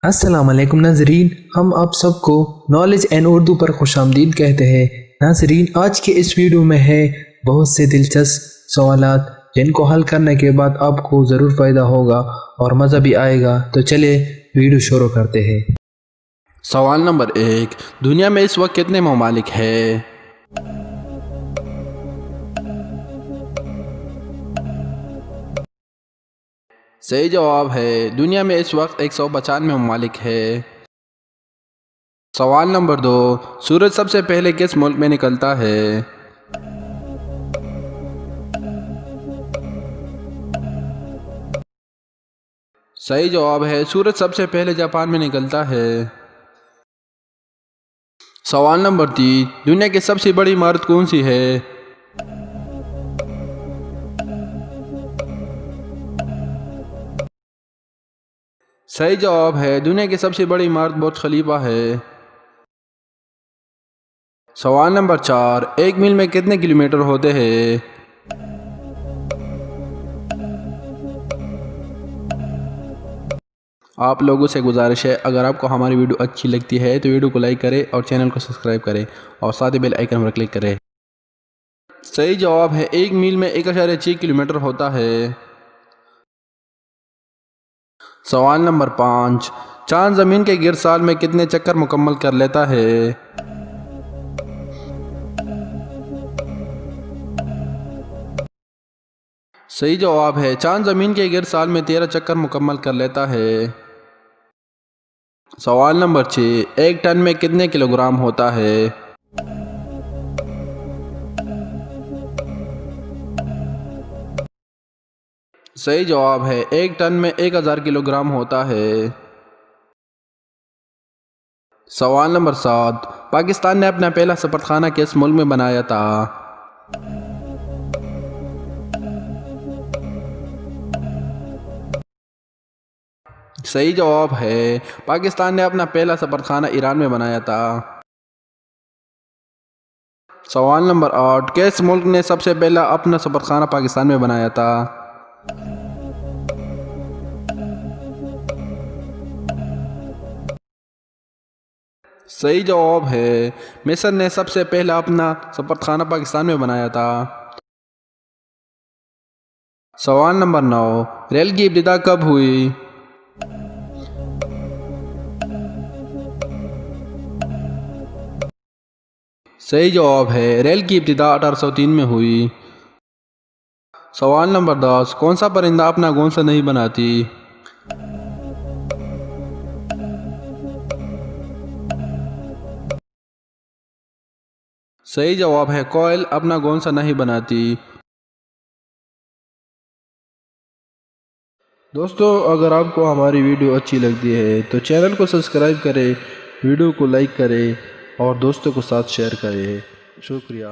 अस्सलाम वालेकुम नाजरीन, हम आप सबको नॉलेज एंड उर्दू पर खुशामदीद कहते हैं। नाजरीन, आज के इस वीडियो में है बहुत से दिलचस्प सवालात जिनको हल करने के बाद आपको ज़रूर फ़ायदा होगा और मज़ा भी आएगा। तो चले वीडियो शुरू करते हैं। सवाल नंबर 1, दुनिया में इस वक्त कितने ममालिक हैं? सही जवाब है, दुनिया में इस वक्त 195 ममालिक है। सवाल नंबर 2, सूरज सबसे पहले किस मुल्क में निकलता है? सही जवाब है, सूरज सबसे पहले जापान में निकलता है। सवाल नंबर 3, दुनिया की सबसे बड़ी इमारत कौन सी है? सही जवाब है, दुनिया की सबसे बड़ी इमारत बुर्ज खलीफा है। सवाल नंबर 4, एक मील में कितने किलोमीटर होते हैं? आप लोगों से गुजारिश है, अगर आपको हमारी वीडियो अच्छी लगती है तो वीडियो को लाइक करें और चैनल को सब्सक्राइब करें और साथ ही बेल आइकन पर क्लिक करें। सही जवाब है, एक मील में 1.6 किलोमीटर होता है। सवाल नंबर 5, चांद ज़मीन के गिर्द साल में कितने चक्कर मुकम्मल कर लेता है? सही जवाब है, चांद ज़मीन के गिर्द साल में 13 चक्कर मुकम्मल कर लेता है। सवाल नंबर 6, एक टन में कितने किलोग्राम होता है? सही जवाब है, एक टन में 1000 किलोग्राम होता है। सवाल नंबर 7, पाकिस्तान ने अपना पहला सफारतखाना किस मुल्क में बनाया था? सही जवाब है, पाकिस्तान ने अपना पहला सफारतखाना ईरान में बनाया था। सवाल नंबर 8, किस मुल्क ने सबसे पहला अपना सफारतखाना पाकिस्तान में बनाया था? सही जवाब है, मिस्र ने सबसे पहला अपना सफारतखाना पाकिस्तान में बनाया था। सवाल नंबर 9, रेल की इब्तिदा कब हुई? सही जवाब है, रेल की इब्तिदा 1803 में हुई। सवाल नंबर 10, कौन सा परिंदा अपना घोंसला नहीं बनाती? सही जवाब है, कोयल अपना घोंसला नहीं बनाती। दोस्तों, अगर आपको हमारी वीडियो अच्छी लगती है तो चैनल को सब्सक्राइब करें, वीडियो को लाइक करें और दोस्तों के साथ शेयर करें। शुक्रिया।